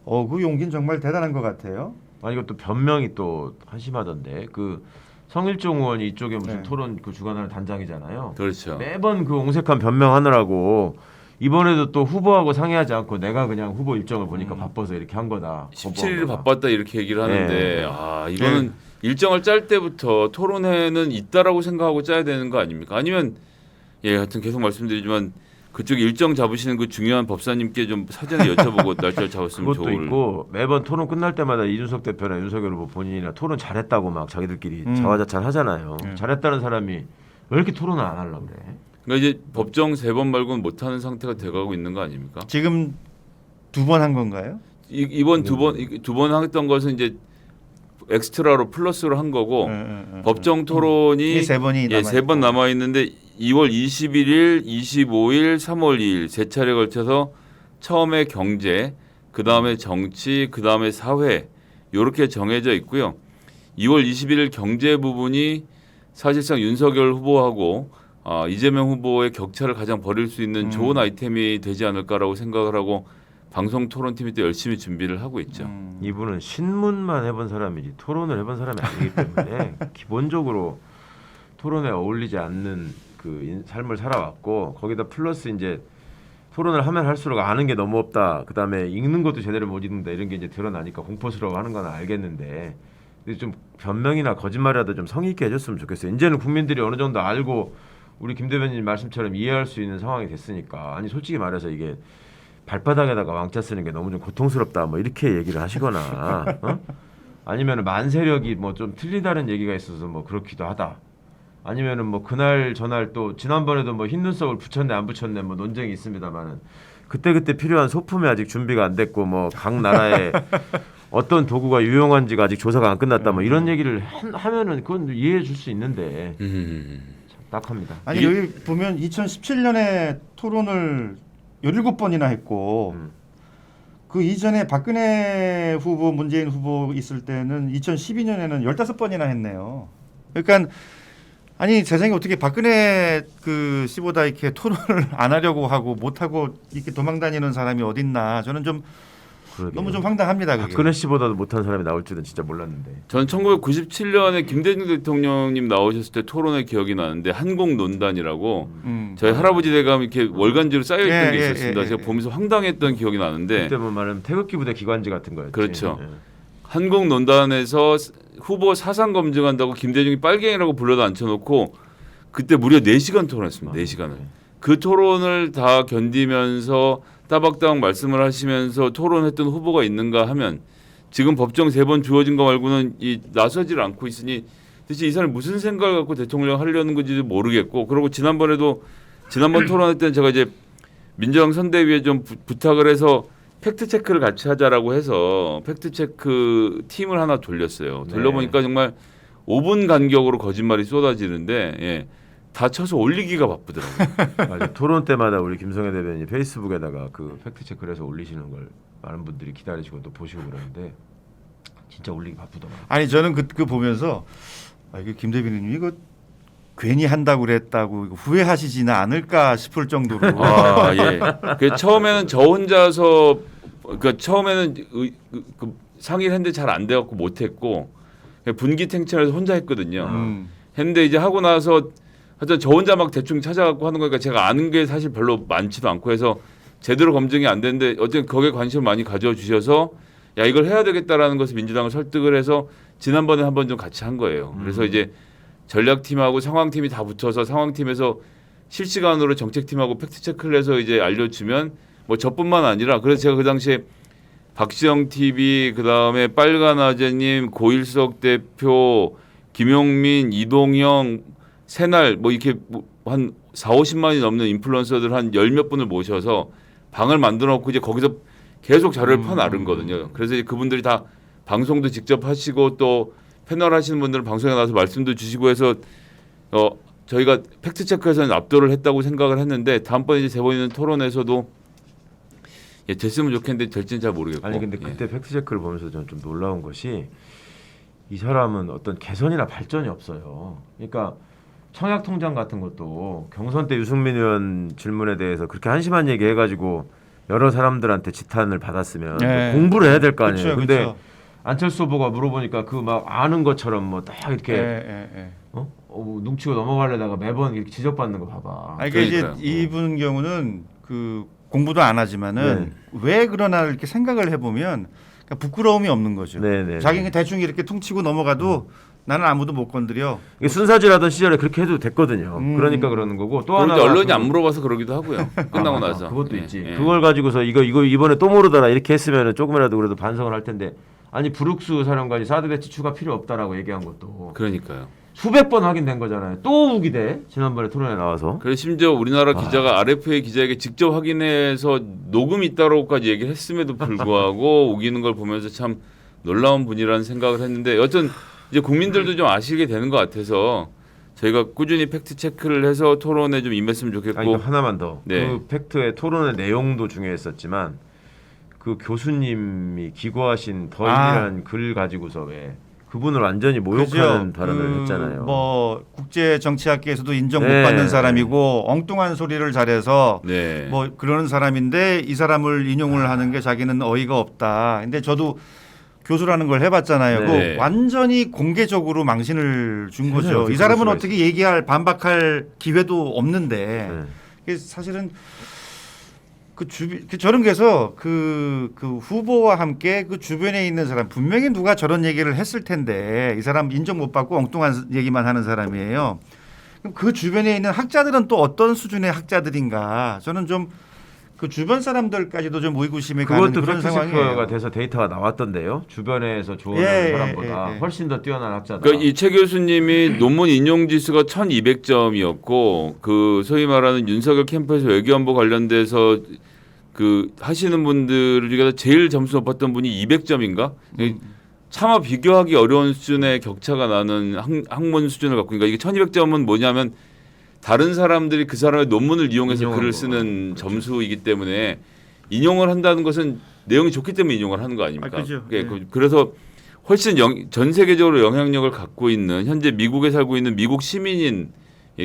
Speaker 3: 그 용기는 정말 대단한 것 같아요.
Speaker 2: 아니 이것도 변명이 또 한심하던데 그 성일종 의원이 이쪽에 무슨
Speaker 3: 네.
Speaker 2: 토론 그 주관하는 단장이잖아요.
Speaker 1: 그렇죠.
Speaker 2: 매번 그 옹색한 변명하느라고 이번에도 또 후보하고 상의하지 않고 내가 그냥 후보 일정을 보니까 바빠서 이렇게 한 거다.
Speaker 1: 17일 바빴다 이렇게 얘기를 하는데
Speaker 2: 네.
Speaker 1: 아 이거는 일정을 짤 때부터 토론회는 있다라고 생각하고 짜야 되는 거 아닙니까? 아니면 예 하여튼 계속 말씀드리지만 그쪽 일정 잡으시는 그 중요한 법사님께 좀 사전에 여쭤보고 날짜를 잡았으면
Speaker 2: 그것도
Speaker 1: 좋을.
Speaker 2: 있고 매번 토론 끝날 때마다 이준석 대표나 윤석열 후보 본인이나 토론 잘했다고 막 자기들끼리
Speaker 3: 음.
Speaker 2: 자화자찬 하잖아요.
Speaker 3: 네.
Speaker 2: 잘했다는 사람이 왜 이렇게 토론을 안 하려고 그래?
Speaker 1: 그러니까 이제 법정 3번 말고는 못하는 상태가 돼가고 있는 거 아닙니까?
Speaker 3: 지금 2번 한 건가요?
Speaker 1: 이번 두 번 했던 것은 이제 엑스트라로 플러스로 한 거고 법정 토론이
Speaker 3: 이 3번이
Speaker 1: 예, 3번 남아 있는데 2월 21일, 25일, 3월 2일 세 차례 걸쳐서 처음에 경제, 그 다음에 정치, 그 다음에 사회 이렇게 정해져 있고요. 2월 21일 경제 부분이 사실상 윤석열 후보하고 이재명 후보의 격차를 가장 벌일 수 있는 좋은 아이템이 되지 않을까라고 생각을 하고 방송 토론팀이 또 열심히 준비를 하고 있죠.
Speaker 2: 이분은 신문만 해본 사람이지 토론을 해본 사람이 아니기 때문에 기본적으로 토론에 어울리지 않는 그 삶을 살아왔고 거기다 플러스 이제 토론을 하면 할수록 아는 게 너무 없다. 그다음에 읽는 것도 제대로 못 읽는다. 이런 게 이제 드러나니까 공포스러워하는 건 알겠는데 좀 변명이나 거짓말이라도 좀 성의 있게 해줬으면 좋겠어요. 이제는 국민들이 어느 정도 알고 우리 김 대변인 말씀처럼 이해할 수 있는 상황이 됐으니까 아니 솔직히 말해서 이게 발바닥에다가 왕자 쓰는 게 너무 좀 고통스럽다 뭐 이렇게 얘기를 하시거나 아니면 만세력이 뭐 좀 틀리다는 얘기가 있어서 뭐 그렇기도 하다. 아니면은 뭐 그날 전날 또 지난번에도 뭐 흰 눈썹을 붙였네 안 붙였네 뭐 논쟁이 있습니다만은 그때 필요한 소품이 아직 준비가 안 됐고 뭐 각 나라에 어떤 도구가 유용한지가 아직 조사가 안 끝났다 뭐 이런 얘기를 하면은 그건 이해해 줄 수 있는데 참 딱합니다.
Speaker 3: 아니 여기 보면 2017년에 토론을 17번이나 했고 그 이전에 박근혜 후보, 문재인 후보 있을 때는 2012년에는 15번이나 했네요. 그러니까 아니 세상에 어떻게 박근혜 그 씨보다 이렇게 토론을 안 하려고 하고 못 하고 이렇게 도망다니는 사람이 어딨나 저는 좀
Speaker 2: 그러게요.
Speaker 3: 너무 좀 황당합니다. 그게.
Speaker 2: 박근혜 씨보다도 못한 사람이 나올 줄은 진짜 몰랐는데.
Speaker 1: 저는 1997년에 김대중 대통령님 나오셨을 때 토론회 기억이 나는데 한국논단이라고 저희 할아버지 댁가 이렇게 월간지로 쌓여있던 게 있었습니다. 제가 보면서 황당했던 기억이 나는데
Speaker 2: 그때 뭐 말하면 태극기 부대 기관지 같은 거였지.
Speaker 1: 그렇죠.
Speaker 2: 예.
Speaker 1: 한국논단에서 후보 사상 검증한다고 김대중이 빨갱이라고 불러다 앉혀놓고 그때 무려 4시간 토론했습니다. 4시간을. 그 토론을 다 견디면서 따박따박 말씀을 하시면서 토론했던 후보가 있는가 하면 지금 법정 3번 주어진 거 말고는 나서질 않고 있으니 대체 이 사람이 무슨 생각을 갖고 대통령 하려는 건지도 모르겠고 그리고 지난번 토론할 때는 제가 이제 민주당 선대위에 좀 부탁을 해서 팩트 체크를 같이 하자라고 해서 팩트 체크 팀을 하나 돌렸어요. 돌려보니까 정말 5분 간격으로 거짓말이 쏟아지는데 예, 다 쳐서 올리기가 바쁘더라고요.
Speaker 2: 맞아. 토론 때마다 우리 김성애 대변인이 페이스북에다가 그 팩트 체크를 해서 올리시는 걸 많은 분들이 기다리시고 또 보시고 그러는데 진짜 올리기 바쁘더라고요.
Speaker 3: 아니 저는 그 보면서 이게 김 대변인님 이거 괜히 한다고 그랬다고 이거 후회하시지는 않을까 싶을 정도로
Speaker 1: 아 예. 그 처음에는 저 혼자서 그러니까 처음에는 그 상의를 했는데 잘 안 돼갖고 못했고 분기탱천해서 혼자 했거든요. 했는데 이제 하고 나서 하여튼 저 혼자 막 대충 찾아갖고 하는 거니까 제가 아는 게 사실 별로 많지도 않고 해서 제대로 검증이 안 되는데 어쨌든 거기에 관심을 많이 가져주셔서 야 이걸 해야 되겠다라는 것을 민주당을 설득을 해서 지난번에 한번 좀 같이 한 거예요. 그래서 이제 전략팀하고 상황팀이 다 붙어서 상황팀에서 실시간으로 정책팀하고 팩트체크를 해서 이제 알려주면 뭐 저뿐만 아니라 그래서 제가 그 당시에 박시영 TV 그다음에 빨간아재님 고일석 대표 김용민 이동형 새날 뭐 이렇게 한 4,50만이 넘는 인플루언서들 한 열 몇 분을 모셔서 방을 만들어 놓고 이제 거기서 계속 자료를 퍼나르거든요. 그래서 이제 그분들이 다 방송도 직접 하시고 또 패널 하시는 분들은 방송에 나와서 말씀도 주시고 해서 저희가 팩트 체크에서는 압도를 했다고 생각을 했는데 다음번에 이제 재본 있는 토론에서도 예, 됐으면 좋겠는데 될지는 잘 모르겠고.
Speaker 2: 아니 근데 그때 팩트 체크를 보면서 저는 좀 놀라운 것이 이 사람은 어떤 개선이나 발전이 없어요. 그러니까 청약 통장 같은 것도 경선 때 유승민 의원 질문에 대해서 그렇게 한심한 얘기 해가지고 여러 사람들한테 지탄을 받았으면
Speaker 3: 네.
Speaker 2: 공부를 해야 될 거 아니에요.
Speaker 3: 그쵸,
Speaker 2: 근데
Speaker 3: 그쵸.
Speaker 2: 안철수 후보가 물어보니까 그 막 아는 것처럼 뭐 딱 이렇게 눈치고 넘어가려다가 매번 이렇게 지적받는 거 봐봐.
Speaker 3: 아니, 그러니까 이제
Speaker 1: 그러니까요.
Speaker 3: 이분 경우는 그 공부도 안 하지만은 왜 그러나 이렇게 생각을 해보면 그러니까 부끄러움이 없는 거죠.
Speaker 2: 네네.
Speaker 3: 자기가 대충 이렇게 퉁치고 넘어가도 나는 아무도 못 건드려.
Speaker 2: 이게 순사질하던 시절에 그렇게 해도 됐거든요. 그러니까 그러는 거고 또 하나
Speaker 1: 그런데 언론이 안 물어봐서 그러기도 하고요. 끝나고
Speaker 2: 맞아.
Speaker 1: 나서.
Speaker 2: 그것도
Speaker 1: 예,
Speaker 2: 있지.
Speaker 1: 예.
Speaker 2: 그걸 가지고서 이거 이번에 또 모르더라 이렇게 했으면 조금이라도 그래도 반성을 할 텐데 아니 브룩스 사령관이 사드 배치 추가 필요 없다라고 얘기한 것도
Speaker 1: 그러니까요.
Speaker 2: 수백 번 확인된 거잖아요. 또 우기대 지난번에 토론에 나와서.
Speaker 1: 그래서 심지어 우리나라 기자가 RFA 기자에게 직접 확인해서 녹음이 있다고까지 얘기를 했음에도 불구하고 우기는 걸 보면서 참 놀라운 분이라는 생각을 했는데 여튼 이제 국민들도 좀 아시게 되는 것 같아서 저희가 꾸준히 팩트 체크를 해서 토론에 좀 임했으면 좋겠고.
Speaker 2: 아니 하나만 더.
Speaker 1: 네.
Speaker 2: 그 팩트의 토론의 내용도 중요했었지만 그 교수님이 기고하신 더인이라는 글 가지고서 왜 그분을 완전히 모욕하는 발언을 했잖아요.
Speaker 3: 뭐 국제 정치학계에서도 인정
Speaker 2: 네.
Speaker 3: 못 받는 사람이고 엉뚱한 소리를 잘해서
Speaker 1: 네.
Speaker 3: 뭐 그러는 사람인데 이 사람을 인용을 하는 게 자기는 어이가 없다. 근데 저도 교수라는 걸 해봤잖아요.
Speaker 1: 네.
Speaker 3: 그 완전히 공개적으로 망신을 준
Speaker 2: 세상에
Speaker 3: 거죠.
Speaker 2: 어떻게
Speaker 3: 이 사람은
Speaker 2: 그럴 수가
Speaker 3: 어떻게 얘기할 반박할 기회도 없는데
Speaker 2: 네.
Speaker 3: 그게 사실은 저는 그래서 그 후보와 함께 그 주변에 있는 사람 분명히 누가 저런 얘기를 했을 텐데 이 사람 인정 못 받고 엉뚱한 얘기만 하는 사람이에요. 그럼 그 주변에 있는 학자들은 또 어떤 수준의 학자들인가? 저는 좀 그 주변 사람들까지도 좀 의구심이 가는
Speaker 2: 그것도
Speaker 3: 그런
Speaker 2: 팩트 체크가
Speaker 3: 상황이에요.
Speaker 2: 돼서 데이터가 나왔던데요. 주변에서 조언하는
Speaker 3: 예,
Speaker 2: 사람보다
Speaker 3: 예.
Speaker 2: 훨씬 더 뛰어난 학자다.
Speaker 1: 그러니까 이 최 교수님이 논문 인용 지수가 1,200점이었고 그 소위 말하는 윤석열 캠프에서 외교안보 관련돼서 그 하시는 분들 중에서 제일 점수 높았던 분이 200점인가? 차마 비교하기 어려운 수준의 격차가 나는 학문 수준을 갖고 그러니까 이게 1,200점은 뭐냐면 다른 사람들이 그 사람의 논문을 이용해서
Speaker 2: 인용한
Speaker 1: 글을
Speaker 2: 거.
Speaker 1: 쓰는
Speaker 2: 그렇죠.
Speaker 1: 점수이기 때문에 인용을 한다는 것은 내용이 좋기 때문에 인용을 하는 거 아닙니까?
Speaker 3: 아, 그죠.
Speaker 1: 예,
Speaker 3: 네.
Speaker 1: 그래서 훨씬 전 세계적으로 영향력을 갖고 있는 현재 미국에 살고 있는 미국 시민인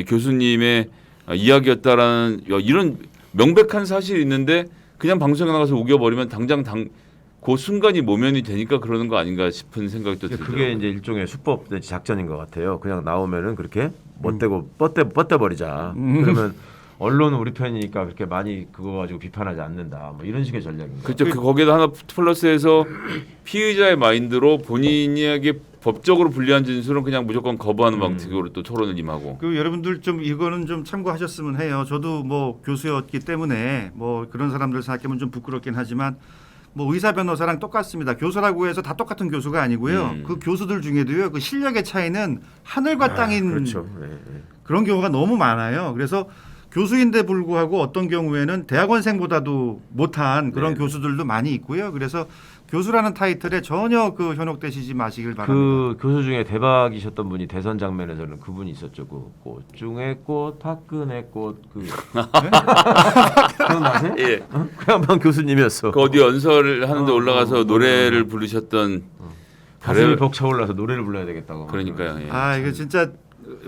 Speaker 1: 교수님의 이야기였다라는 이런 명백한 사실이 있는데 그냥 방송에 나가서 우겨버리면 당장 그 순간이 모면이 되니까 그러는 거 아닌가 싶은 생각이 또 들더라고요.
Speaker 2: 그게 이제 일종의 수법 내지 작전인 것 같아요. 그냥 나오면은 그렇게 멋대고 뻗대 버리자. 그러면 언론은 우리 편이니까 그렇게 많이 그거 가지고 비판하지 않는다. 뭐 이런 식의 전략인 거예요.
Speaker 1: 그렇죠. 거기에다 하나 플러스해서 피의자의 마인드로 본인에게 법적으로 불리한 진술은 그냥 무조건 거부하는 방식으로 또 토론을 임하고.
Speaker 3: 그 여러분들 좀 이거는 좀 참고하셨으면 해요. 저도 뭐 교수였기 때문에 뭐 그런 사람들 생각하면 좀 부끄럽긴 하지만 뭐 의사 변호사랑 똑같습니다. 교수라고 해서 다 똑같은 교수가 아니고요. 그 교수들 중에도요. 그 실력의 차이는 하늘과 땅인
Speaker 2: 그렇죠. 네, 네.
Speaker 3: 그런 경우가 너무 많아요. 그래서 교수인데 불구하고 어떤 경우에는 대학원생보다도 못한 그런
Speaker 2: 네.
Speaker 3: 교수들도 많이 있고요. 그래서 교수라는 타이틀에 전혀 그 현혹되시지 마시길 바랍니다.
Speaker 2: 그 교수 중에 대박이셨던 분이 대선 장면에서는 그분이 있었죠. 그 꽃 중에 꽃, 박근혜 꽃, 그 기억나세요?
Speaker 1: 예.
Speaker 2: 그 양반 교수님이었어.
Speaker 1: 그 어디 연설을 하는데 올라가서
Speaker 2: 어.
Speaker 1: 노래를 부르셨던
Speaker 2: 가슴이
Speaker 1: 별의-
Speaker 2: 벅차올라서 노래를 불러야 되겠다고.
Speaker 1: 그러니까요. 예.
Speaker 3: 아 이거 진짜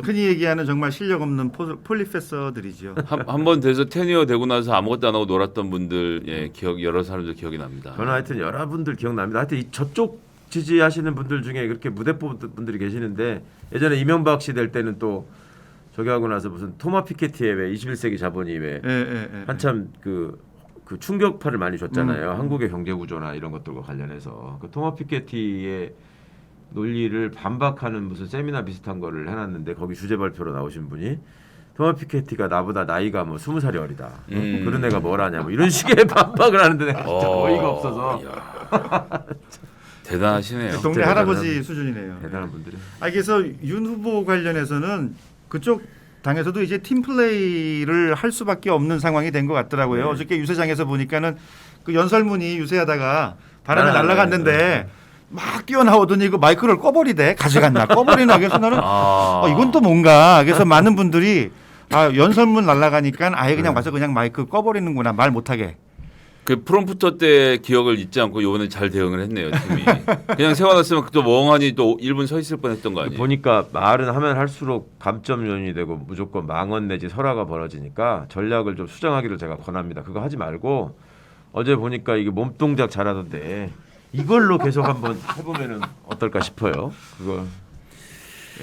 Speaker 3: 흔히 얘기하는 정말 실력 없는 폴리페서들이죠.
Speaker 1: 한번 돼서 테니어 되고 나서 아무것도 안 하고 놀았던 분들 여러 사람들 기억이 납니다.
Speaker 2: 저는 하여튼 여러분들 기억납니다. 하여튼 저쪽 지지하시는 분들 중에 그렇게 무대포 분들이 계시는데 예전에 이명박 씨 될 때는 또 저기 하고 나서 무슨 토마 피케티의 왜 21세기 자본이 왜
Speaker 3: 예.
Speaker 2: 한참 그 그 충격파를 많이 줬잖아요. 한국의 경제 구조나 이런 것들과 관련해서 그 토마 피케티의 논리를 반박하는 무슨 세미나 비슷한 거를 해놨는데 거기 주제 발표로 나오신 분이 토마 피케티가 나보다 나이가 뭐 20살이 어리다. 그런 애가 뭘 하냐 뭐 이런 식의 반박을 하는데 내가 진짜 어이가 없어서.
Speaker 1: 대단하시네요.
Speaker 3: 동네
Speaker 2: 대단한-
Speaker 3: 할아버지 수준이네요.
Speaker 2: 대단한 분들이.
Speaker 3: 그래서 윤 후보 관련해서는 그쪽 당에서도 이제 팀 플레이를 할 수밖에 없는 상황이 된 것 같더라고요.
Speaker 2: 네.
Speaker 3: 어저께 유세장에서 보니까는 그 연설문이 유세하다가 바람에
Speaker 2: 아,
Speaker 3: 날아갔는데
Speaker 2: 네.
Speaker 3: 막 뛰어나오더니 그 마이크를 꺼버리대. 가져갔나 꺼버리나. 그래서 나는
Speaker 1: 아.
Speaker 3: 이건 또 뭔가. 그래서 많은 분들이 연설문 날아가니까 아예 그냥
Speaker 2: 네.
Speaker 3: 와서 그냥 마이크 꺼버리는구나. 말 못하게.
Speaker 1: 그 프롬프터 때 기억을 잊지 않고 이번에 잘 대응을 했네요 팀이. 그냥 세워놨으면 또 멍하니 또 1분 서 있을 뻔했던 거 아니에요?
Speaker 2: 보니까 말은 하면 할수록 감점 요인이 되고 무조건 망언 내지 설화가 벌어지니까 전략을 좀 수정하기를 제가 권합니다. 그거 하지 말고 어제 보니까 이게 몸 동작 잘하던데 이걸로 계속 한번 해보면은 어떨까 싶어요. 그거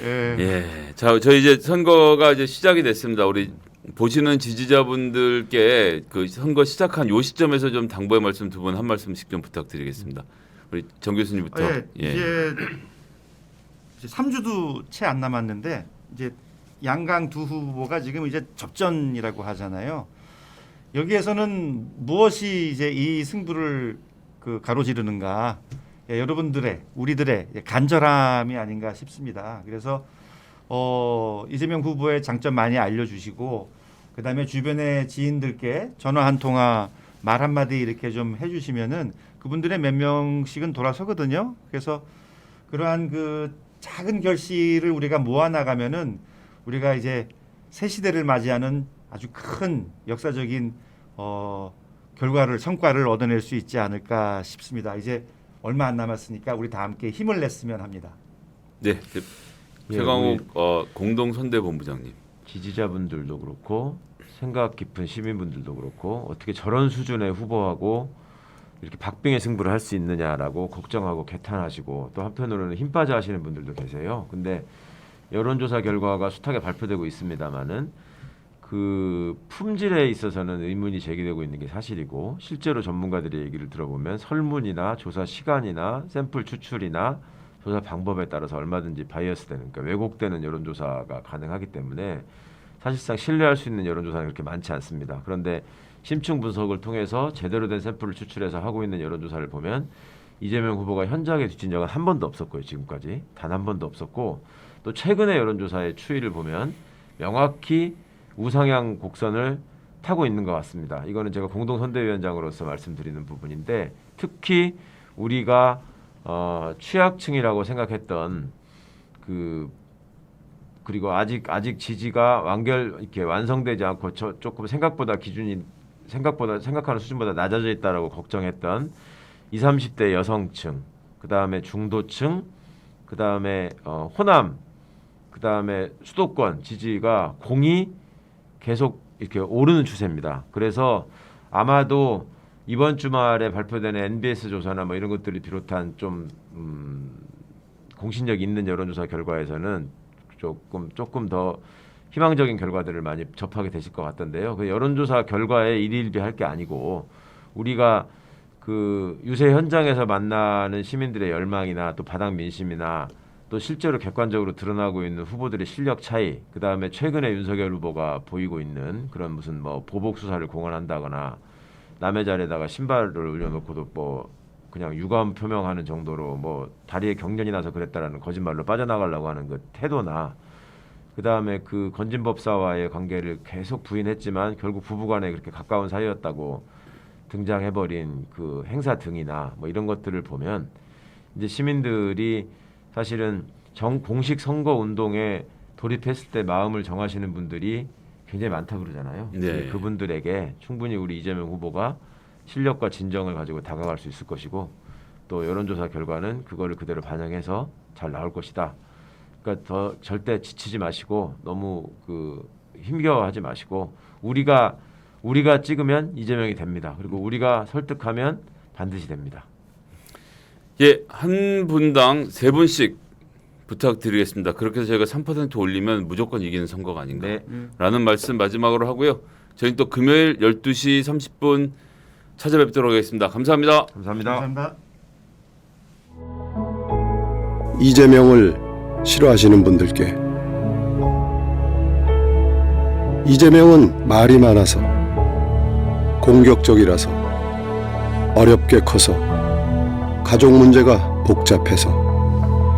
Speaker 3: 예.
Speaker 1: 예. 자, 저희 이제 선거가 이제 시작이 됐습니다. 우리 보시는 지지자분들께 그 선거 시작한 요 시점에서 좀 당부의 말씀 두 분 한 말씀씩 좀 부탁드리겠습니다. 우리 정 교수님부터.
Speaker 3: 이제 3주도 채 안 남았는데 이제 양강 두 후보가 지금 이제 접전이라고 하잖아요. 여기에서는 무엇이 이제 이 승부를 그 가로지르는가? 여러분들의 우리들의 간절함이 아닌가 싶습니다. 그래서 이재명 후보의 장점 많이 알려주시고 그다음에 주변의 지인들께 전화 한 통화 말 한마디 이렇게 좀 해주시면은 그분들의 몇 명씩은 돌아서거든요. 그래서 그러한 그 작은 결실을 우리가 모아나가면은 우리가 이제 새 시대를 맞이하는 아주 큰 역사적인 결과를 성과를 얻어낼 수 있지 않을까 싶습니다. 이제 얼마 안 남았으니까 우리 다 함께 힘을 냈으면 합니다.
Speaker 1: 네.
Speaker 2: 예,
Speaker 1: 최강욱 공동 선대본부장님.
Speaker 2: 지지자분들도 그렇고 생각 깊은 시민분들도 그렇고 어떻게 저런 수준의 후보하고 이렇게 박빙의 승부를 할 수 있느냐라고 걱정하고 개탄하시고 또 한편으로는 힘 빠져 하시는 분들도 계세요. 근데 여론조사 결과가 숱하게 발표되고 있습니다만은 그 품질에 있어서는 의문이 제기되고 있는 게 사실이고 실제로 전문가들의 얘기를 들어보면 설문이나 조사 시간이나 샘플 추출이나 조사 방법에 따라서 얼마든지 바이어스 되는 그러니까 왜곡되는 여론조사가 가능하기 때문에 사실상 신뢰할 수 있는 여론조사는 그렇게 많지 않습니다. 그런데 심층 분석을 통해서 제대로 된 샘플을 추출해서 하고 있는 여론조사를 보면 이재명 후보가 현장에 뒤진 적은 한 번도 없었고요. 지금까지 단 한 번도 없었고 또 최근의 여론조사의 추이를 보면 명확히 우상향 곡선을 타고 있는 것 같습니다. 이거는 제가 공동선대위원장으로서 말씀드리는 부분인데 특히 우리가 취약층이라고 생각했던 그리고 아직 지지가 이렇게 완성되지 않고 조금 생각보다 생각하는 수준보다 낮아져 있다라고 걱정했던 20, 30대 여성층, 그 다음에 중도층, 그 다음에 호남, 그 다음에 수도권 지지가 공이 계속 이렇게 오르는 추세입니다. 그래서 아마도 이번 주말에 발표되는 NBS 조사나 뭐 이런 것들을 비롯한 좀 공신력 있는 여론조사 결과에서는 조금 더 희망적인 결과들을 많이 접하게 되실 것 같던데요. 그 여론조사 결과에 일희일비할 게 아니고 우리가 그 유세 현장에서 만나는 시민들의 열망이나 또 바닥 민심이나 또 실제로 객관적으로 드러나고 있는 후보들의 실력 차이, 그 다음에 최근에 윤석열 후보가 보이고 있는 그런 무슨 뭐 보복 수사를 공언한다거나 남의 자리에다가 신발을 올려놓고도 뭐 그냥 유감 표명하는 정도로 뭐 다리에 경련이 나서 그랬다라는 거짓말로 빠져나가려고 하는 그 태도나 그 다음에 그 건진법사와의 관계를 계속 부인했지만 결국 부부간에 그렇게 가까운 사이였다고 등장해버린 그 행사 등이나 뭐 이런 것들을 보면 이제 시민들이 사실은 공식 선거 운동에 돌입했을 때 마음을 정하시는 분들이 굉장히 많다고 그러잖아요.
Speaker 1: 네.
Speaker 2: 그분들에게 충분히 우리 이재명 후보가 실력과 진정을 가지고 다가갈 수 있을 것이고 또 여론조사 결과는 그거를 그대로 반영해서 잘 나올 것이다. 그러니까 더 절대 지치지 마시고 너무 힘겨워하지 마시고 우리가 찍으면 이재명이 됩니다. 그리고 우리가 설득하면 반드시 됩니다.
Speaker 1: 예, 한 분당 3분씩 부탁드리겠습니다. 그렇게 해서 저희가 3% 올리면 무조건 이기는 선거가 아닌가
Speaker 2: 네.
Speaker 1: 라는 말씀 마지막으로 하고요. 저희는 또 금요일 12시 30분 찾아뵙도록 하겠습니다. 감사합니다.
Speaker 2: 감사합니다.
Speaker 3: 감사합니다.
Speaker 4: 이재명을 싫어하시는 분들께 이재명은 말이 많아서 공격적이라서 어렵게 커서 가족 문제가 복잡해서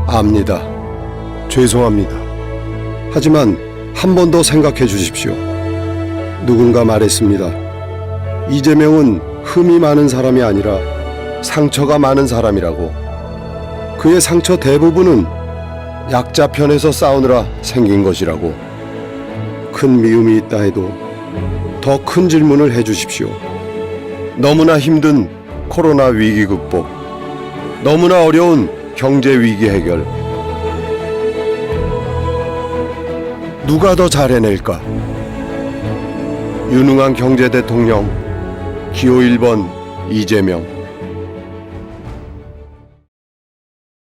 Speaker 4: 압니다. 죄송합니다. 하지만 한 번 더 생각해 주십시오. 누군가 말했습니다. 이재명은 흠이 많은 사람이 아니라 상처가 많은 사람이라고. 그의 상처 대부분은 약자 편에서 싸우느라 생긴 것이라고. 큰 미움이 있다 해도 더 큰 질문을 해주십시오. 너무나 힘든 코로나 위기 극복, 너무나 어려운 경제 위기 해결, 누가 더 잘해낼까? 유능한 경제 대통령 기호 1번 이재명.